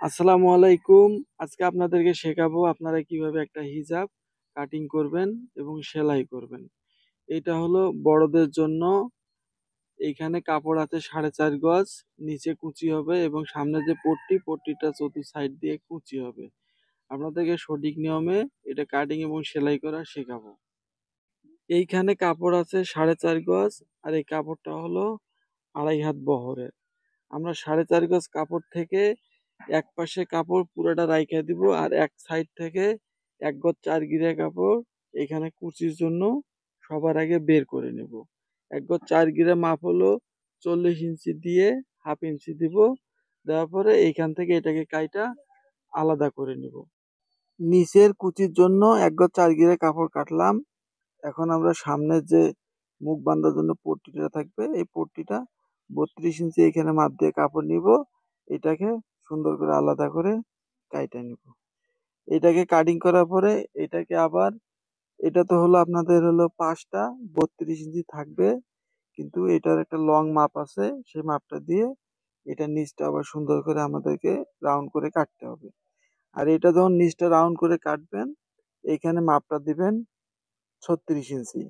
আসসালামু আলাইকুম। আজকে আপনাদেরকে শেখাবো আপনারা কিভাবে একটা হিজাব কাটিং করবেন এবং সেলাই করবেন। এটা হলো বড়দের জন্য। এইখানে কাপড় আছে 4.5 গজ, নিচে কুচি হবে এবং সামনে যে পট্টিটা চতুর সাইড দিয়ে কুচি হবে। আপনাদেরকে সঠিক নিয়মে এটা কাটিং এবং সেলাই করা শেখাবো। এইখানে কাপড় আছে 4.5 গজ, আর এই কাপড়টা হলো 2.5 হাত বহরের। আমরা 4.5 গজ কাপড় থেকে এক পাশে কাপড় পুরোটা রাইখা দিব, আর এক সাইড থেকে 1 গজ 4 গিরা কাপড় এখানে কুচির জন্য সবার আগে বের করে নেব। 1 গজ 4 গিরা মাপ হলো 40 ইঞ্চি দিয়ে হাফ ইঞ্চি দিব। দেওয়ার পরে এইখান থেকে এটাকে কাইটা আলাদা করে নেব। নিচের কুচির জন্য 1 গজ 4 গিরা কাপড় কাটলাম। এখন আমরা সামনের যে মুখ বাঁধার জন্য পট্টিটা থাকবে, এই পট্টিটা 32 ইঞ্চি এখানে মাপ দিয়ে কাপড় নিব। এটাকে সুন্দর করে আলাদা করে কাইটা নিব। এটাকে কাটিং করার পরে এটাকে আবার, এটা তো হলো আপনাদের হলো পাঁচটা 32 ইঞ্চি থাকবে, কিন্তু এটার একটা লং মাপ আছে, সেই মাপটা দিয়ে এটা নিচটা আবার সুন্দর করে আমাদেরকে রাউন্ড করে কাটতে হবে। আর এটা যখন নিচটা রাউন্ড করে কাটবেন, এইখানে মাপটা দিবেন 36 ইঞ্চি।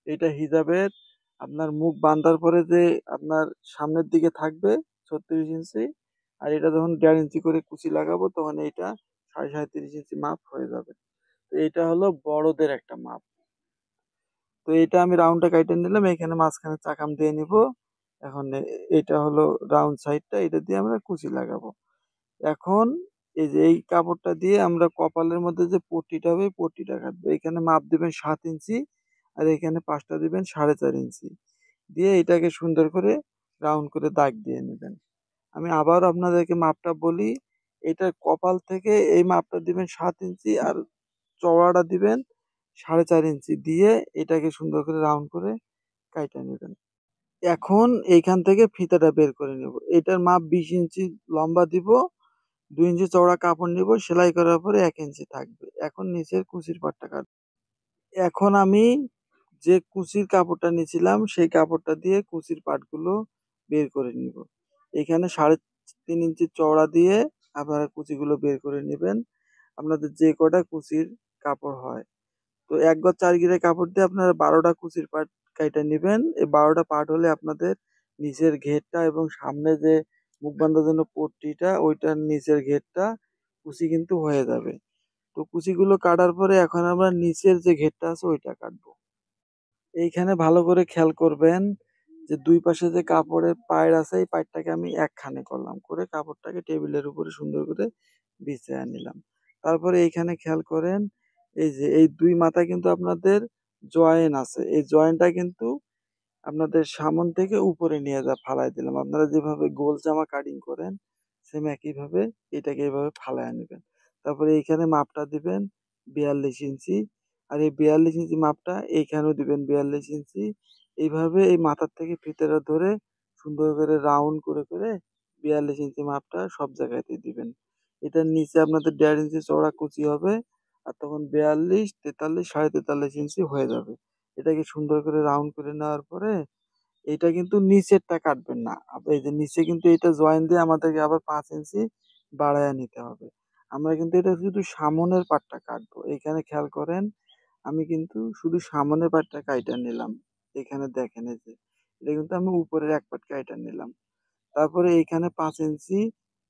এটা হিজাবের আপনার মুখ বাঁধার পরে যে আপনার সামনের দিকে থাকবে 36 ইঞ্চি, আর এটা যখন 1.5 ইঞ্চি করে কুচি লাগাবো তখন এইটা 37.5 ইঞ্চি মাপ হয়ে যাবে। তো এটা হলো বড়দের একটা মাপ। তো এটা আমি রাউন্ডটা কাইটে নিলাম, এখানে মাঝখানে চাকাম দিয়ে নিব। এখন এটা হলো রাউন্ড সাইডটা, এটা দিয়ে আমরা কুচি লাগাবো। এখন এই যে এই কাপড়টা দিয়ে আমরা কপালের মধ্যে যে পট্টিটা হবে পট্টিটা কাটবো। এখানে মাপ দিবেন 7 ইঞ্চি, আর এখানে পাঁচটা দিবেন 4.5 ইঞ্চি দিয়ে এটাকে সুন্দর করে রাউন্ড করে দাগ দিয়ে নেবেন। আমি আবার আপনাদেরকে মাপটা বলি, এটা কপাল থেকে এই মাপটা দিবেন 7 ইঞ্চি, আর চওড়াটা দিবেন 4.5 ইঞ্চি দিয়ে এটাকে সুন্দর করে রাউন্ড করে কাইটা নেবেন। এখন এইখান থেকে ফিতাটা বের করে নেব। এটার মাপ 20 ইঞ্চি লম্বা দিব, 2 ইঞ্চি চওড়া কাপড় নিব, সেলাই করার পরে 1 ইঞ্চি থাকবে। এখন নিচের কুচির পাটটা কাটবো। এখন আমি যে কুচির কাপড়টা নিয়েছিলাম সেই কাপড়টা দিয়ে কুচির পাটগুলো বের করে নিব। এখানে 3.5 ইঞ্চি চওড়া দিয়ে আপনারা কুচিগুলো বের করে নেবেন, আপনাদের যে কটা কুচির কাপড় হয়। তো 1 গজ 4 গিরা কাপড় দিয়ে আপনারা 12টা কুচির পাট কাইটা নেবেন। এই 12টা পাট হলে আপনাদের নিচের ঘেরটা এবং সামনে যে মুখ বাঁধার জন্য পট্টিটা ওইটার নিচের ঘেরটা কুচি কিন্তু হয়ে যাবে। তো কুচিগুলো কাটার পরে এখন আমরা নিচের যে ঘেরটা আছে ওইটা কাটবো। এইখানে ভালো করে খেয়াল করবেন যে দুই পাশে যে কাপড়ের পাড় আছে এই পাড়টাকে আমি একখানে করলাম, করে কাপড়টাকে টেবিলের উপরে সুন্দর করে বিছিয়ে নিলাম। তারপরে এইখানে খেয়াল করেন, এই যে এই দুই মাথা কিন্তু আপনাদের জয়েন আছে, এই জয়েনটা কিন্তু আপনাদের সামন থেকে উপরে নিয়ে ফালাই দিলাম। আপনারা যেভাবে গোল জামা কাটিং করেন সেম একইভাবে এটাকে এইভাবে ফালায় নেবেন। তারপরে এইখানে মাপটা দিবেন 42 ইঞ্চি, আর এই 42 ইঞ্চি মাপটা এইখানেও দিবেন 42 ইঞ্চি। এইভাবে এই মাথার থেকে ফিতেটা ধরে সুন্দর করে রাউন্ড করে করে 42 ইঞ্চি মাপটা সব জায়গাতে দিবেন। এটার নিচে আপনাদের 1.5 ইঞ্চি চওড়া কুচি হবে, আর তখন 42, 43, 43.5 ইঞ্চি হয়ে যাবে। এটাকে সুন্দর করে রাউন্ড করে নেওয়ার পরে এটা কিন্তু নিচেরটা কাটবেন না। এই যে নিচে কিন্তু এটা জয়েন দিয়ে আমাদেরকে আবার 5 ইঞ্চি বাড়ায়া নিতে হবে। আমরা কিন্তু এটা শুধু সামনের পাটটা কাটবো। এখানে খেয়াল করেন, আমি কিন্তু শুধু সামনের পাটটা কাইটা নিলাম। এখানে দেখেন এই যে এটা কিন্তু আমি উপরের এক পাট কাইটা নিলাম। তারপরে এইখানে 5 ইঞ্চি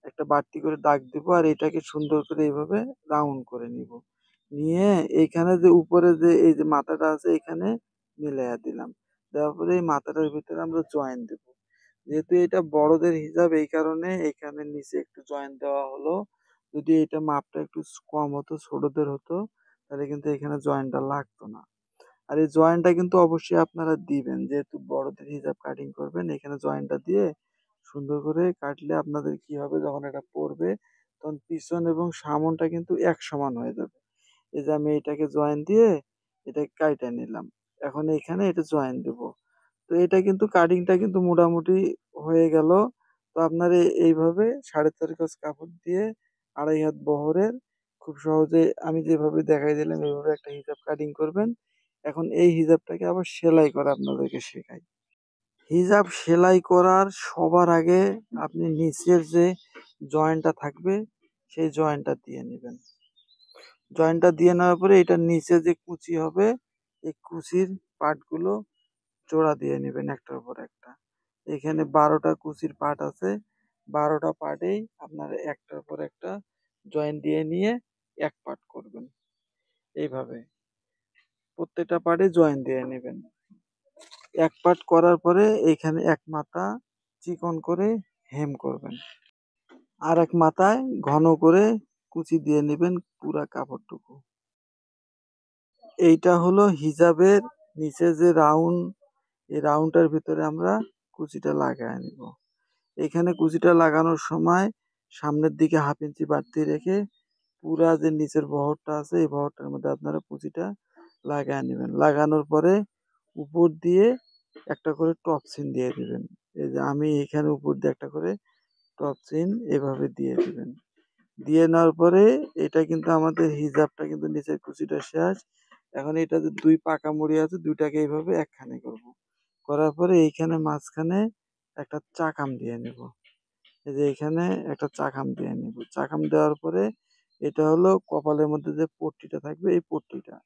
একটা বাড়তি করে দাগ দিব, আর এটাকে সুন্দর করে এইভাবে রাউন্ড করে নিব। নিয়ে এইখানে যে উপরে যে এই যে মাথাটা আছে এখানে মিলাইয়া দিলাম। দেওয়ার পরে এই মাথাটার ভিতরে আমরা জয়েন দেব। যেহেতু এটা বড়দের হিসাব এই কারণে এখানে নিচে একটু জয়েন দেওয়া হলো। যদি এটা মাপটা একটু কম হতো, ছোটদের হতো, তাহলে কিন্তু এখানে জয়েনটা লাগতো না। আর এই জয়েনটা কিন্তু অবশ্যই আপনারা দিবেন, যেহেতু বড়দের হিজাব কাটিং করবেন। এখানে জয়েনটা দিয়ে সুন্দর করে কাটলে আপনাদের কি হবে, যখন এটা পড়বে তখন পিছন এবং সামনটা কিন্তু এক সমান হয়ে যাবে। এই যে আমি এটাকে জয়েন দিয়ে এটাকে কাইটা নিলাম। এখন এখানে এটা জয়েন দেব। তো এটা কিন্তু কাটিংটা কিন্তু মোটামুটি হয়ে গেল। তো আপনার এইভাবে 4.5 গজ কাপড় দিয়ে 2.5 হাত বহরের খুব সহজে আমি যেভাবে দেখাই দিলাম এইভাবে একটা হিজাব কাটিং করবেন। এখন এই হিজাবটাকে আবার সেলাই করা আপনাদেরকে শেখাই। হিজাব সেলাই করার সবার আগে আপনি নিচের যে জয়েন্টটা থাকবে সেই জয়েন্টটা দিয়ে নেবেন। জয়েন্টটা দিয়ে নেওয়ার পরে এটার নিচে যে কুচি হবে এই কুচির পার্টগুলো জোড়া দিয়ে নেবেন একটার পর একটা। এখানে 12টা কুচির পার্ট আছে, 12টা পার্টেই আপনার একটার পর একটা জয়েন্ট দিয়ে নিয়ে এক পার্ট করবেন। এইভাবে প্রত্যেকটা পার্টে জয়েন্ট দিয়ে নেবেন। এক পার্ট করার পরে এইখানে এক মাথা চিকন করে হেম করবেন, আর এক মাথায় ঘন করে কুচি দিয়ে নেবেন পুরা কাপড়টুকু। এইটা হলো হিজাবের নিচে যে রাউন্ড, এই রাউন্ডটার ভিতরে আমরা কুচিটা লাগায় নিব। এখানে কুচিটা লাগানোর সময় সামনের দিকে 1/2 ইঞ্চি বাড়তি রেখে পুরা যে নিচের বহরটা আছে এই বহরটার মধ্যে আপনারা কুচিটা লাগায় নেবেন। লাগানোর পরে উপর দিয়ে একটা করে টপ সিন দিয়ে দিবেন। এই যে আমি এখানে উপর দিয়ে একটা করে টপ সিন এভাবে দিয়ে দিবেন। দিয়ে নেওয়ার পরে এটা কিন্তু আমাদের হিজাবটা কিন্তু নিচের কুচিটা শেষ। এখন এটা যে 2 পাকা মুড়ি আছে, দুইটাকে এইভাবে একখানে করব। করার পরে এইখানে মাঝখানে একটা চাকাম দিয়ে নেব। এই যে এখানে একটা চাকাম দিয়ে নেব। চাকাম দেওয়ার পরে এটা হলো কপালের মধ্যে যে পট্টিটা থাকবে এই পট্টিটা।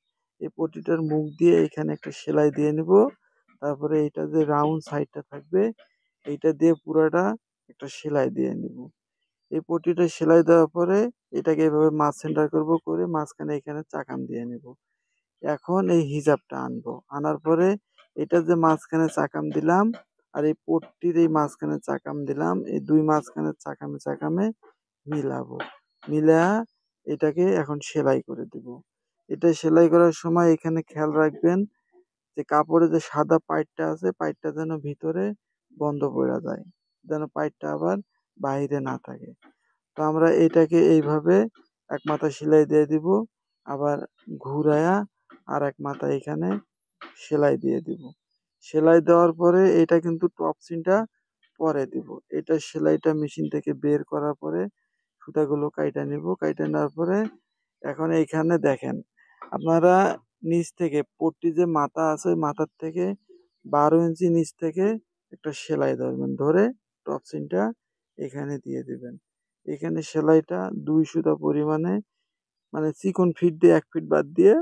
এই পট্টিটার মুখ দিয়ে এখানে একটা সেলাই দিয়ে নেব। তারপরে এইটা যে রাউন্ড সাইডটা থাকবে এইটা দিয়ে পুরাটা একটা সেলাই দিয়ে নেব। এই পট্টিটা সেলাই দেওয়ার পরে এটাকে এভাবে মাঝ সেন্টার করব, করে মাঝখানে এখানে চাকাম দিয়ে নেব। এখন এই হিজাবটা আনবো, আনার পরে এটা যে মাঝখানে চাকাম দিলাম আর এই পট্টির এই মাঝখানে চাকাম দিলাম, এই দুই মাঝখানে চাকামে চাকামে মিলাবো। মিলা এটাকে এখন সেলাই করে দিব। এটা সেলাই করার সময় এখানে খেয়াল রাখবেন যে কাপড়ে যে সাদা পাইটটা আছে পাইটটা যেন ভিতরে বন্ধ পড়া যায়, যেন পাইটটা আবার বাইরে না থাকে। তো আমরা এটাকে এইভাবে এক মাথা সেলাই দিয়ে দিব, আবার ঘুরায়া আর এক মাথা এখানে সেলাই দিয়ে দিব। সেলাই দেওয়ার পরে এটা কিন্তু টপ সিনটা পরে দিব। এটা সেলাইটা মেশিন থেকে বের করার পরে সুতাগুলো কাইটা নিব। কাইটা নেওয়ার পরে এখন এইখানে দেখেন আপনারা নিচ থেকে পট্টি যে মাথা আছে ওই মাথার থেকে 12 ইঞ্চি নিচ থেকে একটা সেলাই ধরবেন, ধরে টপ সিনটা এখানে দিয়ে দিবেন। এখানে সেলাইটা 2 সুতা পরিমাণে, মানে চিকন ফিট দিয়ে 1 ফিট বাদ দিয়ে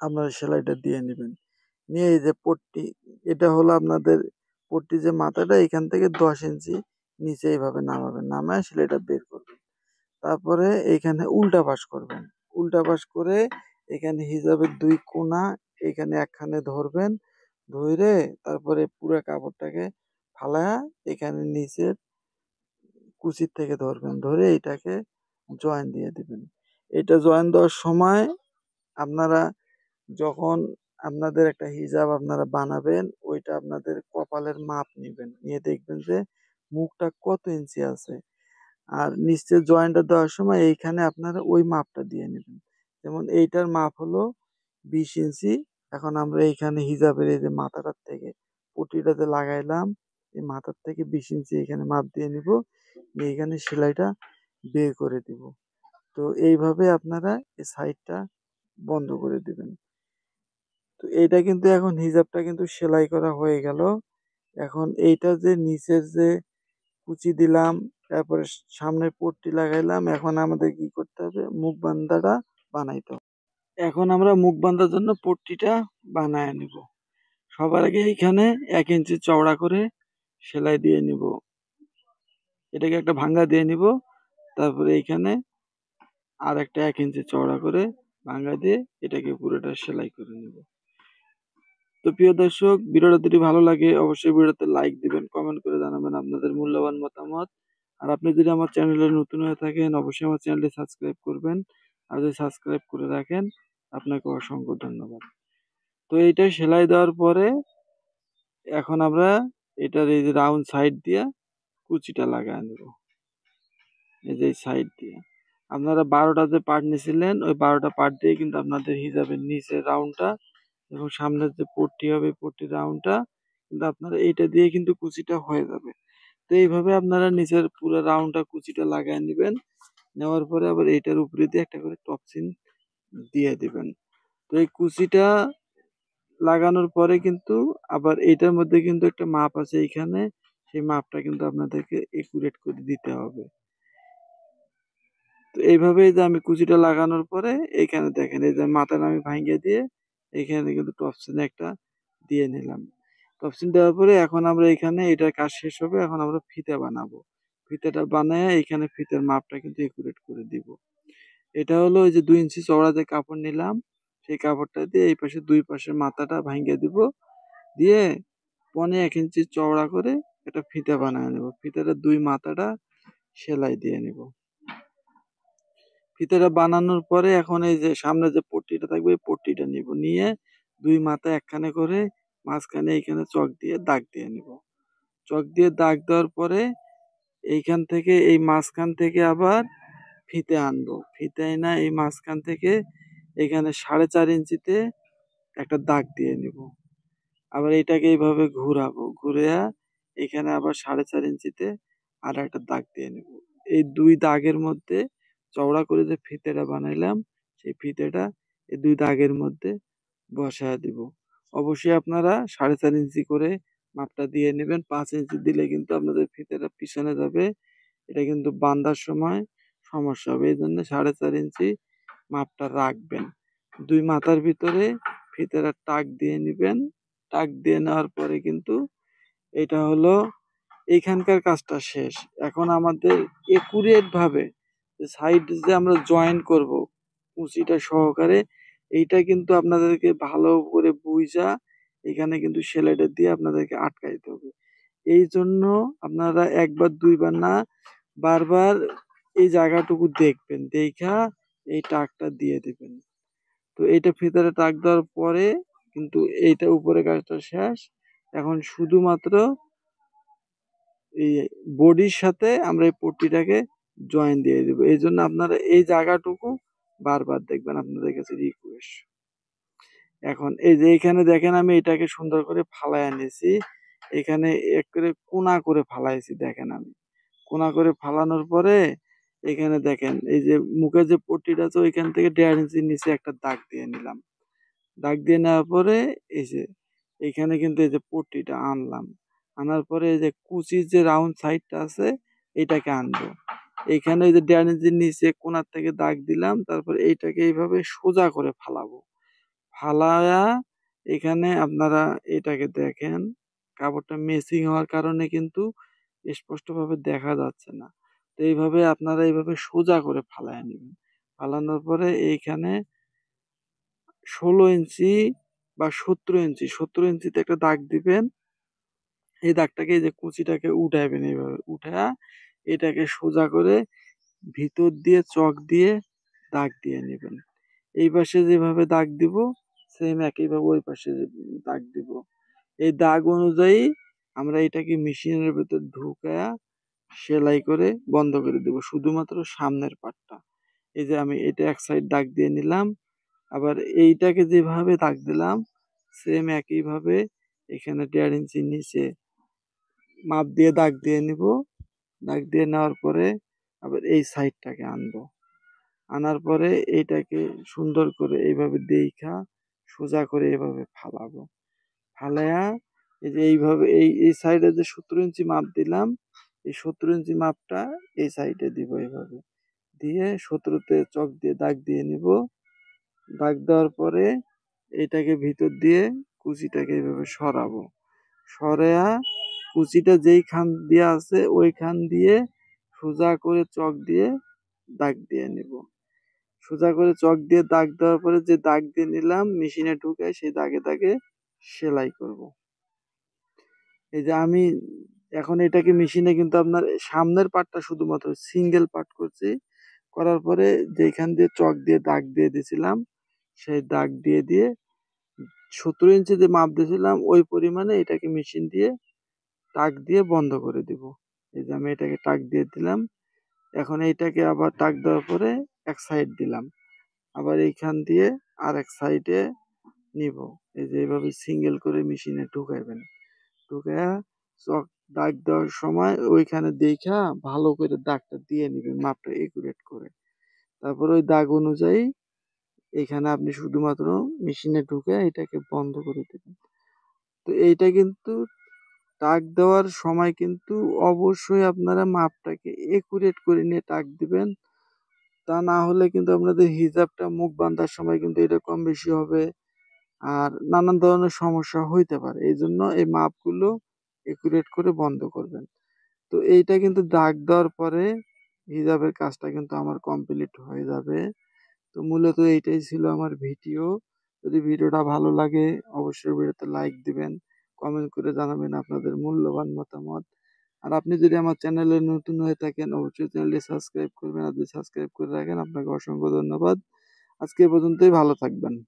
আপনারা সেলাইটা দিয়ে নেবেন। নিয়ে এই যে পট্টি, এটা হলো আপনাদের পট্টি যে মাথাটা এখান থেকে 10 ইঞ্চি নিচে এইভাবে নামাবেন, নামায় সেলাইটা বের করবেন। তারপরে এইখানে উল্টা পাশ করবেন। উল্টা পাশ করে এখানে হিজাবের 2 কোণা এখানে একখানে ধরবেন, ধইরে তারপরে পুরা কাপড়টাকে ফালায়া এখানে নিচের কুচির থেকে ধরবেন, ধরে এটাকে জয়েন দিয়ে দিবেন। এটা জয়েন দেওয়ার সময় আপনারা যখন আপনাদের একটা হিজাব আপনারা বানাবেন ওইটা আপনাদের কপালের মাপ নিবেন, নিয়ে দেখবেন যে মুখটা কত ইঞ্চি আছে। আর নিচের জয়েন্টটা দেওয়ার সময় এইখানে আপনারা ওই মাপটা দিয়ে নেবেন। যেমন এইটার মাপ হলো 20 ইঞ্চি। এখন আমরা এইখানে হিজাবের এই যে মাথাটার থেকে পট্টিটাতে লাগাইলাম, এই মাথার থেকে 20 ইঞ্চি এখানে মাপ দিয়ে নিব, নিয়ে এখানে সেলাইটা বের করে দিব। তো এইভাবে আপনারা এই সাইডটা বন্ধ করে দিবেন। তো এইটা কিন্তু এখন হিজাবটা কিন্তু সেলাই করা হয়ে গেল। এখন এইটা যে নিচের যে কুচি দিলাম, তারপরে সামনের পট্টি লাগাইলাম, এখন আমাদের কি করতে হবে, মুখ বান্ধাটা বানাইতে হবে। এখন আমরা মুখ বান্ধার জন্য পট্টিটা বানায় নিব। সবার আগে এইখানে 1 ইঞ্চি চওড়া করে সেলাই দিয়ে নিব, এটাকে একটা ভাঙ্গা দিয়ে নিব। তারপরে এইখানে আর একটা 1 ইঞ্চি চওড়া করে ভাঙ্গা দিয়ে এটাকে পুরোটা সেলাই করে নিব। তো প্রিয় দর্শক, ভিডিওটা যদি ভালো লাগে অবশ্যই ভিডিওতে লাইক দিবেন, কমেন্ট করে জানাবেন আপনাদের মূল্যবান মতামত। আর আপনি যদি আমার চ্যানেলে নতুন হয়ে থাকেন অবশ্যই আমার চ্যানেলটি সাবস্ক্রাইব করবেন। আর যদি সাবস্ক্রাইব করে রাখেন আপনাকে অসংখ্য ধন্যবাদ। তো এইটা সেলাই দেওয়ার পরে এখন আমরা এটার এই যে রাউন্ড সাইড দিয়ে কুচিটা লাগায় নেব। এই যে সাইড দিয়ে আপনারা 12টা যে পার্ট নিয়েছিলেন ওই 12টা পার্ট দিয়ে কিন্তু আপনাদের হিজাবের নিচের রাউন্ডটা এবং সামনের যে পট্টি হবে পট্টির রাউন্ডটা কিন্তু আপনারা এইটা দিয়ে কিন্তু কুচিটা হয়ে যাবে। তো এইভাবে আপনারা নিচের পুরো রাউন্ডটা কুচিটা লাগায় নেবেন। নেওয়ার পরে আবার এইটার উপরে দিয়ে একটা করে টপ সিন দিয়ে দিবেন। তো এই কুচিটা লাগানোর পরে কিন্তু আবার এইটার মধ্যে কিন্তু একটা মাপ আছে এইখানে, সেই মাপটা কিন্তু আপনাদেরকে একুরেট করে দিতে হবে। এইভাবে যে আমি কুচিটা লাগানোর পরে এইখানে দেখেন এই যে মাথাটা আমি ভাঙিয়ে দিয়ে এখানে কিন্তু টপসিনে একটা দিয়ে নিলাম। টপসিন দেওয়ার পরে এখন আমরা এখানে এটার কাজ শেষ হবে, এখন আমরা ফিতা বানাবো। ফিতাটা বানায় এখানে ফিতার মাপটা কিন্তু একুরেট করে দিব। এটা হলো ওই যে 2 ইঞ্চি চওড়া যে কাপড় নিলাম, সেই কাপড়টা দিয়ে এই পাশে 2 পাশের মাথাটা ভাঙিয়ে দিব। দিয়ে 1.5 ইঞ্চি চওড়া করে একটা ফিতা বানায় নেব। ফিতাটা 2 মাথাটা সেলাই দিয়ে নিব। ফিতাটা বানানোর পরে এখন এই যে সামনে যে পট্টিটা থাকবে এই পট্টিটা নিব। নিয়ে 2 মাথা একখানে করে মাঝখানে এইখানে চক দিয়ে দাগ দিয়ে নিব। চক দিয়ে দাগ দেওয়ার পরে এইখান থেকে এই মাঝখান থেকে আবার ফিতে আনবো। ফিতে এনে এই মাঝখান থেকে এখানে 4.5 ইঞ্চিতে একটা দাগ দিয়ে নিব। আবার এটাকে এইভাবে ঘুরাবো। ঘুরিয়ে এখানে আবার 4.5 ইঞ্চিতে আর একটা দাগ দিয়ে নিব। এই 2 দাগের মধ্যে চওড়া করে যে ফিতেটা বানাইলাম সেই ফিতেটা এই 2 দাগের মধ্যে বসায় দিব। অবশ্যই আপনারা 4.5 ইঞ্চি করে মাপটা দিয়ে নেবেন। 5 ইঞ্চি দিলে কিন্তু আপনাদের ফিতেটা পিছনে যাবে। এটা কিন্তু বান্ধার সময় সমস্যা হবে। এইজন্য 4.5 ইঞ্চি মাপটা রাখবেন। 2 মাথার ভিতরে ফিতেটা টাক দিয়ে নিবেন। টাক দিয়ে নেওয়ার পরে কিন্তু এটা হলো এইখানকার কাজটা শেষ। এখন আমাদের একুরেট ভাবে সাইড যে আমরা জয়েন করব কুচিটা সহকারে, এইটা কিন্তু আপনাদেরকে ভালো করে বুইঝা এখানে কিন্তু সেলাইটা দিয়ে আপনাদেরকে আটকাইতে হবে। এই জন্য আপনারা একবার দুইবার না বারবার এই জায়গাটুকু দেখবেন। দেইখা এই টাকটা দিয়ে দিবেন। তো এইটা ভিতরে টাক দেওয়ার পরে কিন্তু এইটা উপরে কাজটা শেষ। এখন শুধুমাত্র এই বডির সাথে আমরা এই পট্টিটাকে জয়েন দিয়ে দিব। এইজন্য আপনারা এই জায়গাটুকু বারবার দেখবেন, আপনাদের কাছে রিকোয়েস্ট। এখন এই যে এখানে দেখেন আমি এটাকে সুন্দর করে ফালাইয়া নিয়েছি। এখানে একেবারে কোনা করে ফালাইছি দেখেন আমি। কোনা করে ফালানোর পরে এখানে দেখেন এই যে মুখে যে পট্টিটা আছে ওইখান থেকে 1.5 ইঞ্চির নিচে একটা দাগ দিয়ে নিলাম। দাগ দিয়ে নেওয়ার পরে এই যে এইখানে কিন্তু এই যে পট্টিটা আনলাম। আনার পরে এই যে কুচির যে রাউন্ড সাইডটা আছে এটাকে আনবো। এইখানে এই যে 1.5 ইঞ্চির নিচে কোনার থেকে দাগ দিলাম। তারপর এইটাকে এইভাবে সোজা করে ফালাবো। ফালায়া এখানে আপনারা এটাকে দেখেন কাপড়টা মেসিং হওয়ার কারণে কিন্তু স্পষ্টভাবে দেখা যাচ্ছে না। তো এইভাবে আপনারা এইভাবে সোজা করে ফালাইয়া নিবেন। ফালানোর পরে এইখানে 16 ইঞ্চি বা 17 ইঞ্চিতে একটা দাগ দিবেন। এই দাগটাকে এই যে কুচিটাকে উঠাইবেন এইভাবে। উঠায়া এটাকে সোজা করে ভিতর দিয়ে চক দিয়ে দাগ দিয়ে নিবেন। এই পাশে যেভাবে দাগ দিব সেম একইভাবে ওই পাশে দাগ দিব। এই দাগ অনুযায়ী আমরা এটাকে মেশিনের ভেতর ঢুকায়া সেলাই করে বন্ধ করে দেব শুধুমাত্র সামনের পাটটা। এই যে আমি এটা এক সাইড দাগ দিয়ে নিলাম। আবার এইটাকে যেভাবে দাগ দিলাম সেম একইভাবে এখানে 1.5 ইঞ্চি নিচে মাপ দিয়ে দাগ দিয়ে নিব। দাগ দিয়ে নেওয়ার পরে আবার এই সাইডটাকে আনবো। আনার পরে এইটাকে সুন্দর করে এইভাবে দেইখা সোজা করে এভাবে ফালাবো। ফালায়া এই যে এইভাবে এই সাইডে যে 17 ইঞ্চি মাপ দিলাম এই 17 ইঞ্চি মাপটা এই সাইডে দিব এইভাবে। দিয়ে 17তে চক দিয়ে দাগ দিয়ে নিব। দাগ দেওয়ার পরে এটাকে ভিতর দিয়ে কুচিটাকে এইভাবে সরাবো। সরায়া কুচিটা যেই খান দিয়ে আছে ওই খান দিয়ে সোজা করে চক দিয়ে দাগ দিয়ে নিব। সোজা করে চক দিয়ে দাগ দেওয়ার পরে যে দাগ দিয়ে নিলাম মেশিনে ঢুকায় সেই দাগে দাগে সেলাই করব। এই যে আমি এখন এটাকে মেশিনে কিন্তু আপনার সামনের পার্টটা শুধুমাত্র সিঙ্গেল পার্ট করছি। করার পরে যেখান দিয়ে চক দিয়ে দাগ দিয়ে দিয়েছিলাম সেই দাগ দিয়ে দিয়ে 17 ইঞ্চি যে মাপ দিয়েছিলাম ওই পরিমাণে এটাকে মেশিন দিয়ে টাক দিয়ে বন্ধ করে দিব। এই যে আমি এটাকে টাক দিয়ে দিলাম। এখন এইটাকে আবার টাক দেওয়ার পরে এক সাইড দিলাম। আবার এইখান দিয়ে আরেক সাইডে নিব। এই যে এইভাবে সিঙ্গেল করে মেশিনে ঢুকাইবেন। ঢুকায়া চক দাগ দেওয়ার সময় ওইখানে দেইখা ভালো করে দাগটা দিয়ে নিবেন মাপটা একুরেট করে। তারপর ওই দাগ অনুযায়ী এখানে আপনি শুধুমাত্র মেশিনে ঢুকে এটাকে বন্ধ করে দেবেন। তো এইটা কিন্তু টাক দেওয়ার সময় কিন্তু অবশ্যই আপনারা মাপটাকে একুরেট করে নিয়ে টাক দিবেন। তা না হলে কিন্তু আপনাদের হিজাবটা মুখ বাঁধার সময় কিন্তু এটা কম বেশি হবে। আর নানান ধরনের সমস্যা হইতে পারে। এইজন্য এই মাপগুলো একুরেট করে বন্ধ করবেন। তো এইটা কিন্তু দাগ দেওয়ার পরে হিজাবের কাজটা কিন্তু আমার কমপ্লিট হয়ে যাবে। তো মূলত এইটাই ছিল আমার ভিডিও। যদি ভিডিওটা ভালো লাগে অবশ্যই ভিডিওতে লাইক দিবেন, কমেন্ট করে জানাবেন আপনাদের মূল্যবান মতামত। আর আপনি যদি আমার চ্যানেলে নতুন হয়ে থাকেন অবশ্যই চ্যানেলটি সাবস্ক্রাইব করবেন। আর যদি সাবস্ক্রাইব করে রাখেন আপনাকে অসংখ্য ধন্যবাদ। আজকে এ পর্যন্তই, ভালো থাকবেন।